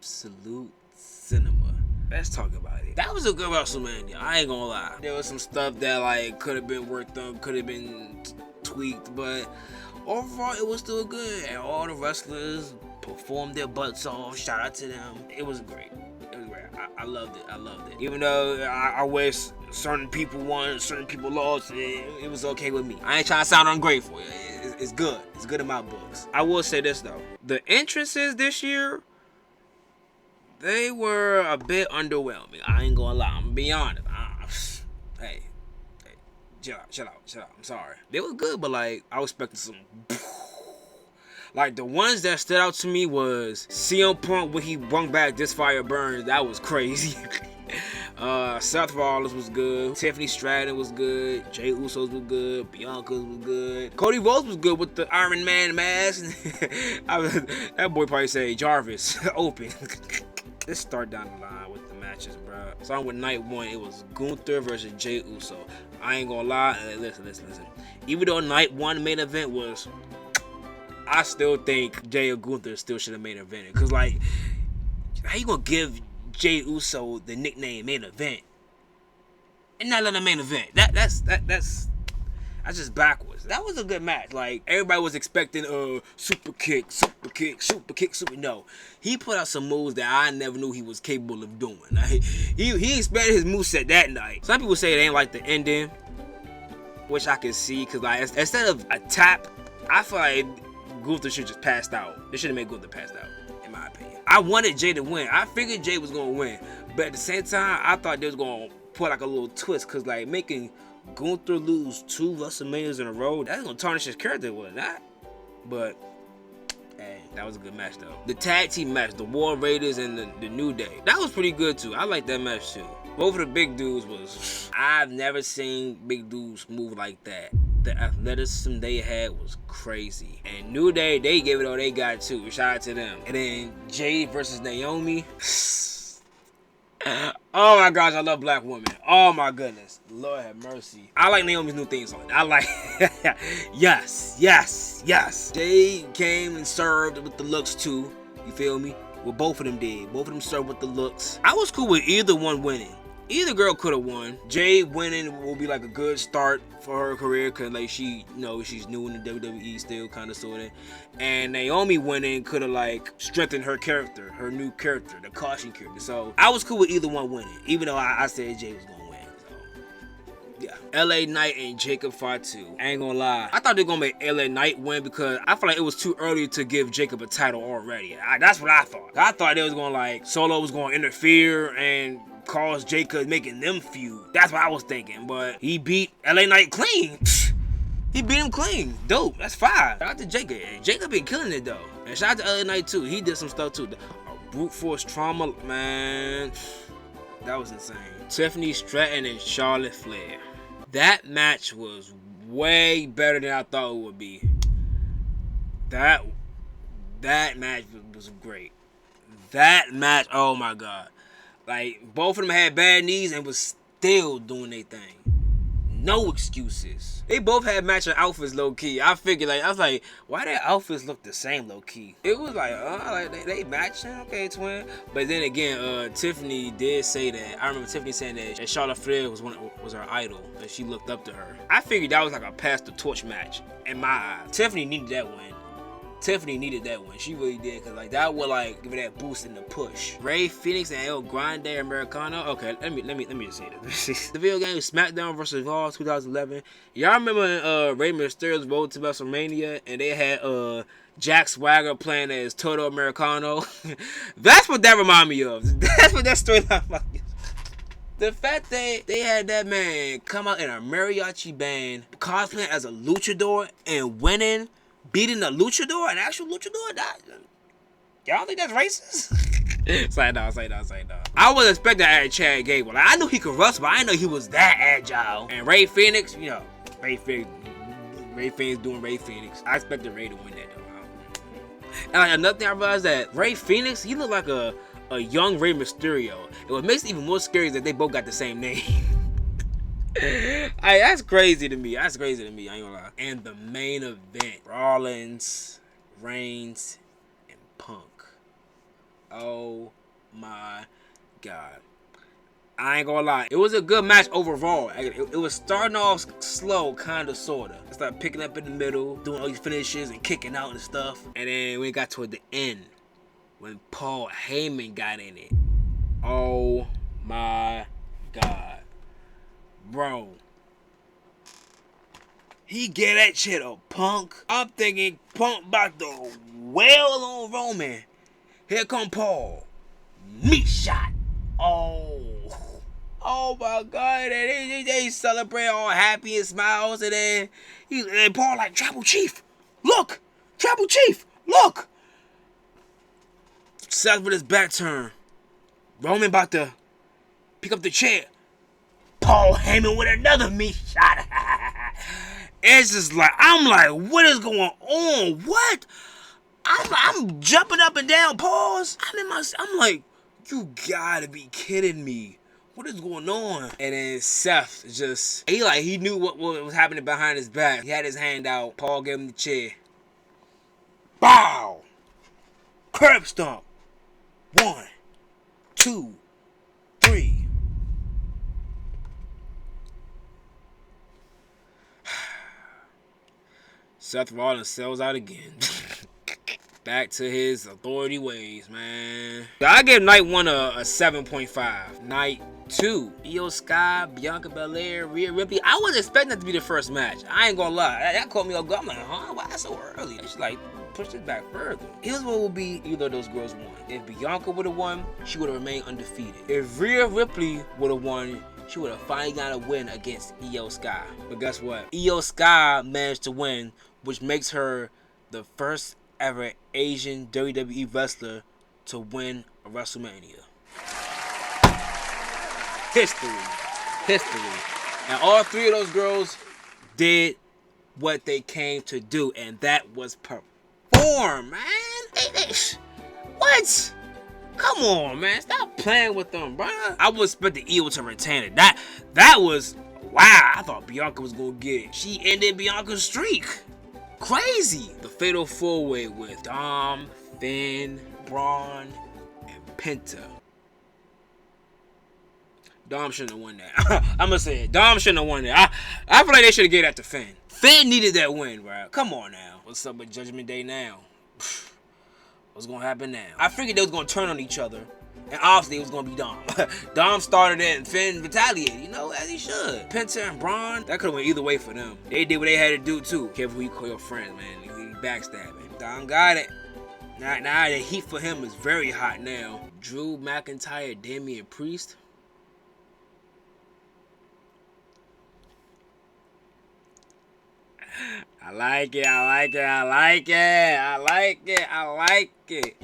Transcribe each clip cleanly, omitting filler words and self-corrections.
absolute cinema. Let's talk about it. That was a good WrestleMania. I ain't gonna lie. There was some stuff that like could have been worked on, could have been tweaked, but overall it was still good. And all the wrestlers performed their butts off. Shout out to them. It was great. It was great. I loved it. I loved it. Even though I wish certain people won, certain people lost, it was okay with me. I ain't trying to sound ungrateful. It's good. It's good in my books. I will say this though. The entrances this year, they were a bit underwhelming. I ain't gonna lie. I'm gonna be honest. Hey, chill out. I'm sorry. They were good, but like I was expecting some. Like the ones that stood out to me was CM Punk when he brought back This Fire Burns. That was crazy. Seth Rollins was good. Tiffany Stratton was good. Jade Usos was good. Bianca was good. Cody Rhodes was good with the Iron Man mask. That boy probably say Jarvis open. Let's start down the line with the matches, bro. Starting with night one, it was Gunther versus Jey Uso. I ain't gonna lie. Listen. Even though night one main event was, I still think Jey or Gunther still should have main evented. Cause like, how you gonna give Jey Uso the nickname main event and not let him main event? That's just backwards. That was a good match. Like everybody was expecting super kick. No, he put out some moves that I never knew he was capable of doing. Like, he expanded his moveset that night. Some people say it ain't like the ending, which I can see, cause like instead of a tap, I feel like Gunther should just passed out. They should have made Gunther passed out, in my opinion. I wanted Jey to win. I figured Jey was gonna win, but at the same time, I thought they was gonna put like a little twist, cause like making Gunther lose 2 WrestleManias in a row, that's gonna tarnish his character, was it not? But hey, that was a good match though. The tag team match, the War Raiders and the New Day, that was pretty good too. I like that match too. Both of the big dudes was, I've never seen big dudes move like that. The athleticism they had was crazy. And New Day, they gave it all they got too. Shout out to them. And then Jade versus Naomi. Oh my gosh, I love black women. Oh my goodness. Lord have mercy. I like Naomi's new theme song. I like yes. Jade came and served with the looks too. You feel me? Well, both of them did. Both of them served with the looks. I was cool with either one winning. Either girl could have won. Jade winning will be like a good start for her career, cause like she, you know, she's new in the WWE still, kind of sorta. And Naomi winning could have like strengthened her character, her new character, the caution character. So I was cool with either one winning, even though I said Jade was gonna win. So yeah, LA Knight and Jacob Fatu. I ain't gonna lie, I thought they were gonna make LA Knight win because I feel like it was too early to give Jacob a title already. That's what I thought. I thought they was gonna like Solo was gonna interfere and cause Jacob making them feud. That's what I was thinking, but he beat LA Knight clean. He beat him clean. Dope. That's fine. Shout out to Jacob. Jacob been killing it though. And shout out to LA Knight too. He did some stuff too. Brute force trauma, man. That was insane. Tiffany Stratton and Charlotte Flair. That match was way better than I thought it would be. That match was great. That match, oh my god. Like, both of them had bad knees and was still doing their thing. No excuses. They both had matching outfits low-key. I figured, like, I was like, why their outfits look the same low-key? It was like, they matching? Okay, twin. But then again, Tiffany did say that. I remember Tiffany saying that Charlotte Flair was her idol, and she looked up to her. I figured that was like a pass the torch match in my eyes. Tiffany needed that win. Tiffany needed that one. She really did, because like that would like give her that boost in the push. Rey Fenix and El Grande Americano. Okay, let me just say this. The video game SmackDown vs. Raw 2011. Y'all remember Rey Mysterio's road to WrestleMania and they had Jack Swagger playing as Toto Americano? That's what that reminded me of. That's what that storyline reminded me of. The fact that they had that man come out in a mariachi band, cosplaying as a luchador and winning, beating a luchador, an actual luchador. Y'all think that's racist? Say no. I was expecting that at Chad Gable. Like, I knew he could wrestle, but I didn't know he was that agile. And Rey Fenix, you know, Rey Fenix doing Rey Fenix. I expected Rey to win that though. And like, another thing I realized that Rey Fenix, he looked like a young Rey Mysterio. And what makes it even more scary is that they both got the same name. That's crazy to me. I ain't gonna lie. And the main event, Rollins, Reigns, and Punk. Oh my God. I ain't gonna lie. It was a good match overall. It was starting off slow, kind of, sort of. It started picking up in the middle, doing all these finishes and kicking out and stuff. And then when it got toward the end, when Paul Heyman got in it. Oh my God. Bro. He get that shit a Punk. I'm thinking Punk about to wail on Roman. Here come Paul. Meat shot. Oh my God. And they celebrate all happy and smiles. And then Paul like, Tribal Chief, look. Tribal Chief, look. Seth with his back turned. Roman about to pick up the chair. Paul Heyman with another meat shot. It's just like, I'm like, what is going on? What? I'm jumping up and down. Pause. I'm like, you gotta be kidding me. What is going on? And then Seth just, he knew what was happening behind his back. He had his hand out. Paul gave him the chair. Bow. Curb stomp. 1, 2, 3. Seth Rollins sells out again. Back to his authority ways, man. I give night 1 a 7.5. Night 2, Io Sky, Bianca Belair, Rhea, Ripley. I was expecting that to be the first match. I ain't gonna lie. That caught me off guard. I'm like, huh? Why so early? She's like, push it back further. Here's what would be either of those girls won. If Bianca would have won, she would have remained undefeated. If Rhea Ripley would have won, she would have finally got a win against Io Sky. But guess what? Io Sky managed to win, which makes her the first ever Asian WWE wrestler to win a WrestleMania. History. And all 3 of those girls did what they came to do, and that was perform, man. What? Come on, man. Stop playing with them, bro. I would expect the Io to retain it. That was, wow. I thought Bianca was gonna get it. She ended Bianca's streak. Crazy. The fatal 4-way with Dom, Finn, Bron, and Penta. Dom shouldn't have won that. I'm gonna say it. Dom shouldn't have won that. I feel like they should have gave that to Finn. Finn needed that win, bro. Come on now. What's up with Judgment Day now? What's gonna happen now? I figured they was gonna turn on each other, and obviously it was gonna be Dom. Dom started it and Finn retaliated, you know, as he should. Penta and Bron, that could have went either way for them. They did what they had to do too. Careful who you call your friends, man. You backstabbing. Dom got it. Now the heat for him is very hot now. Drew McIntyre, Damien Priest. I like it.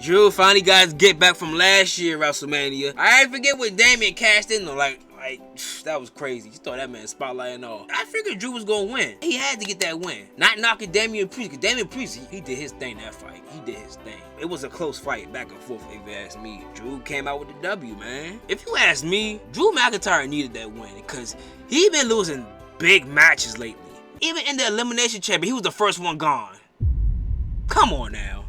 Drew finally got his get back from last year WrestleMania. I ain't forget what Damien cashed in though. Like that was crazy. You thought that man spotlight and all. I figured Drew was gonna win. He had to get that win. Not knocking Damien Priest, because Damien Priest, he did his thing that fight. He did his thing. It was a close fight, back and forth, if you ask me. Drew came out with the W, man. If you ask me, Drew McIntyre needed that win because he been losing big matches lately. Even in the Elimination Chamber, he was the first one gone. Come on now.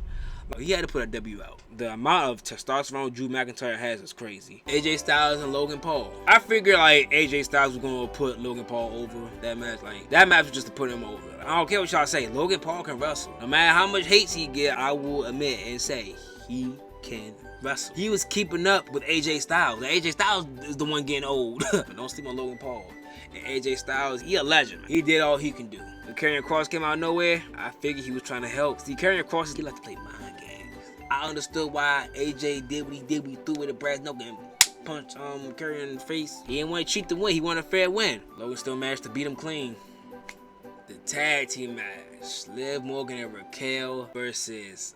He had to put a W out. The amount of testosterone Drew McIntyre has is crazy. AJ Styles and Logan Paul. I figured like AJ Styles was gonna put Logan Paul over that match. Like that match was just to put him over. I don't care what y'all say. Logan Paul can wrestle. No matter how much hate he get, I will admit and say he can wrestle. He was keeping up with AJ Styles. AJ Styles is the one getting old. Don't sleep on Logan Paul. And AJ Styles, he a legend. He did all he can do. When Karrion Kross came out of nowhere, I figured he was trying to help. See, Karrion Kross, he like to play mind games. I understood why AJ did what he did when he threw with a brass knuckle and punched Karrion in the face. He didn't want to cheat to win. He wanted a fair win. Logan still managed to beat him clean. The tag team match. Liv Morgan and Raquel versus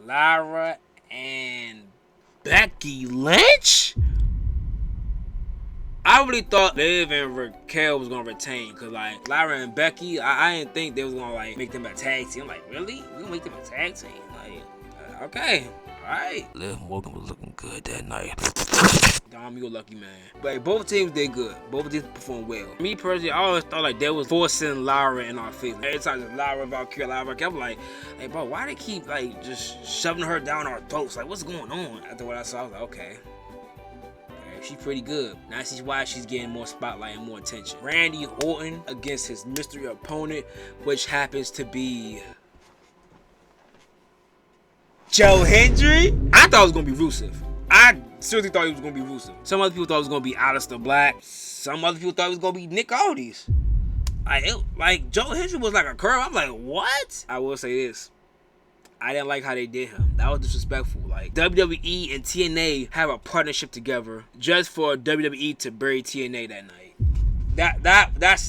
Lyra and Becky Lynch? I really thought Liv and Raquel was gonna retain, cause like Lyra and Becky, I didn't think they was gonna like make them a tag team. I'm like, really? We gonna make them a tag team? Like, okay, right? Liv Morgan was looking good that night. Dom, you a lucky man. But both teams did good. Both teams performed well. Me personally, I always thought like they was forcing Lyra in our face. Every time it's Lyra, Valkyria, Lyra, I'm like, hey bro, why they keep like just shoving her down our throats? Like, what's going on? After what I saw, I was like, okay. She's pretty good. Now I see why she's getting more spotlight and more attention. Randy Orton against his mystery opponent, which happens to be Joe Hendry. I thought it was gonna be Rusev. I seriously thought it was gonna be Rusev. Some other people thought it was gonna be Aleister Black. Some other people thought it was gonna be Nick Aldis. Like Joe Hendry was like a curve. I'm like, what? I will say this. I didn't like how they did him. That was disrespectful. Like, WWE and TNA have a partnership together just for WWE to bury TNA that night.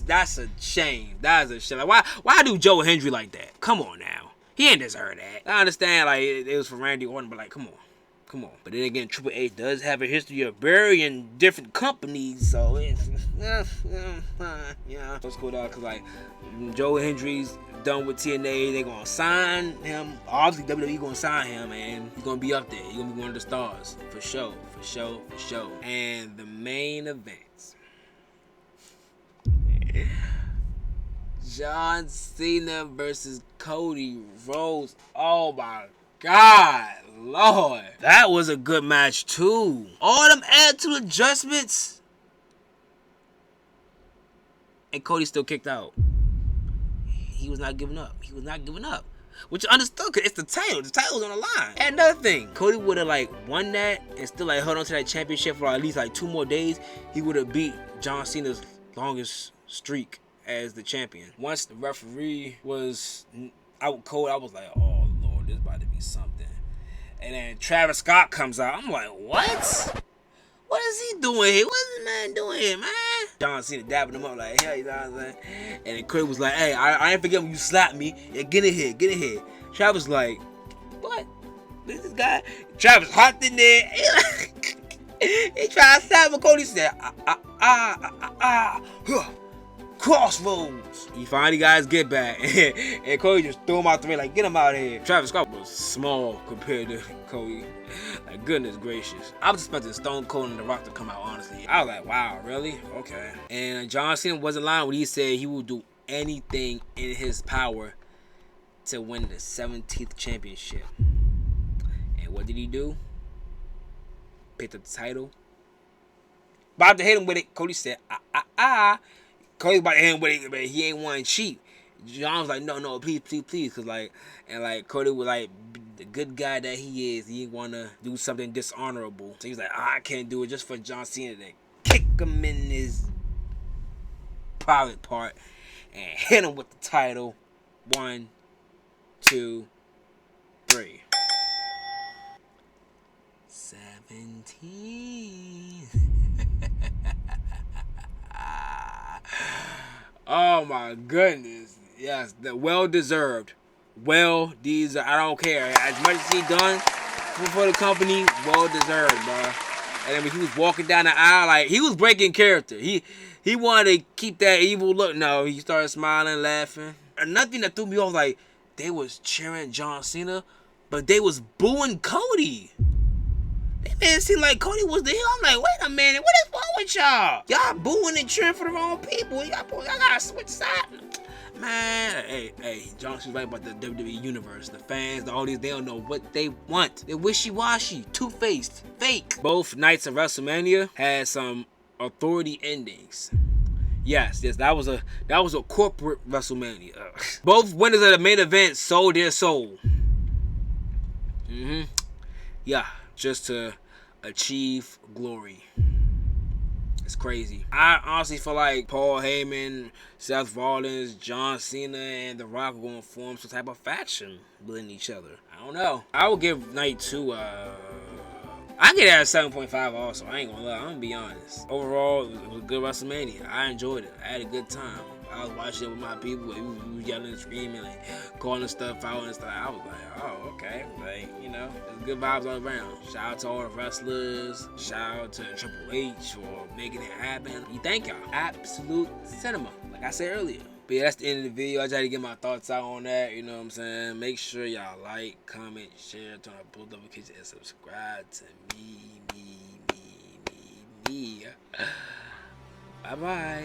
That's a shame. That is a shame. Like, why do Joe Hendry like that? Come on now. He ain't deserve that. I understand like it was for Randy Orton, but like, come on. But then again, Triple H does have a history of burying different companies, so it's yeah. It's cool though, cause like Joe Hendry's done with TNA, they gonna sign him. Obviously, WWE gonna sign him, and he's gonna be up there. He's gonna be one of the stars for sure. And the main events: John Cena versus Cody Rhodes. Oh my God, Lord. That was a good match too. All them attitude adjustments. And Cody still kicked out. He was not giving up. Which I understood, because it's the title. The title's on the line. And another thing, Cody would have like won that and still like held on to that championship for at least like 2 more days. He would have beat John Cena's longest streak as the champion. Once the referee was out cold, I was like, oh Lord, this about to be something. And then Travis Scott comes out. I'm like, what? What is he doing here? What is this man doing here, man? John Cena dabbing him up like, hey, you know what I'm saying? And then Cody was like, hey, I ain't forget when you slapped me. Yeah, get in here. Travis like, what? This guy? Travis hopped in there. He tried to slap him. Cody said, crossroads. He finally got his get back. And Cody just threw him out the ring like, get him out of here. Travis Scott was small compared to Cody. Like, goodness gracious. I was expecting Stone Cold and The Rock to come out, honestly. I was like, wow, really? Okay. And John Cena wasn't lying when he said he would do anything in his power to win the 17th championship. And what did he do? Picked up the title. About to hit him with it. Cody said, Cody's about to hit him with it, but he ain't one cheap. John was like, no, please. Cause like, and like Cody was like, the good guy that he is, he didn't want to do something dishonorable. So he's like, I can't do it just for John Cena to kick him in his private part and hit him with the title. 1, 2, 3. 17. Oh my goodness. Yes, well deserved. I don't care. As much as he done for the company, well deserved, bro. And then when he was walking down the aisle, like, he was breaking character. He wanted to keep that evil look. No, he started smiling, laughing. Another thing that threw me off, like, they was cheering John Cena, but they was booing Cody. They made it seem like Cody was the heel. I'm like, wait a minute, what is wrong with y'all? Y'all booing and cheering for the wrong people. Y'all gotta switch sides. Man, hey, John Cena's right about the WWE universe. The fans, all these, they don't know what they want. They're wishy-washy, two-faced, fake. Both nights of WrestleMania had some authority endings. Yes, that was a corporate WrestleMania. Both winners of the main event sold their soul. Yeah, just to achieve glory. It's crazy. I honestly feel like Paul Heyman, Seth Rollins, John Cena, and The Rock are going to form some type of faction within each other. I don't know. I would give night 2 I get that at 7.5 also. I ain't gonna lie. I'm gonna be honest. Overall, it was a good WrestleMania. I enjoyed it. I had a good time. I was watching it with my people. We were yelling and screaming, like calling stuff out and stuff. I was like, oh, okay. Like, you know, it's good vibes all around. Shout out to all the wrestlers. Shout out to Triple H for making it happen. We thank y'all. Absolute cinema. Like I said earlier, But yeah, that's the end of the video. I just had to get my thoughts out on that. You know what I'm saying? Make sure y'all like, comment, share, turn on post notifications, and subscribe to me. Bye bye.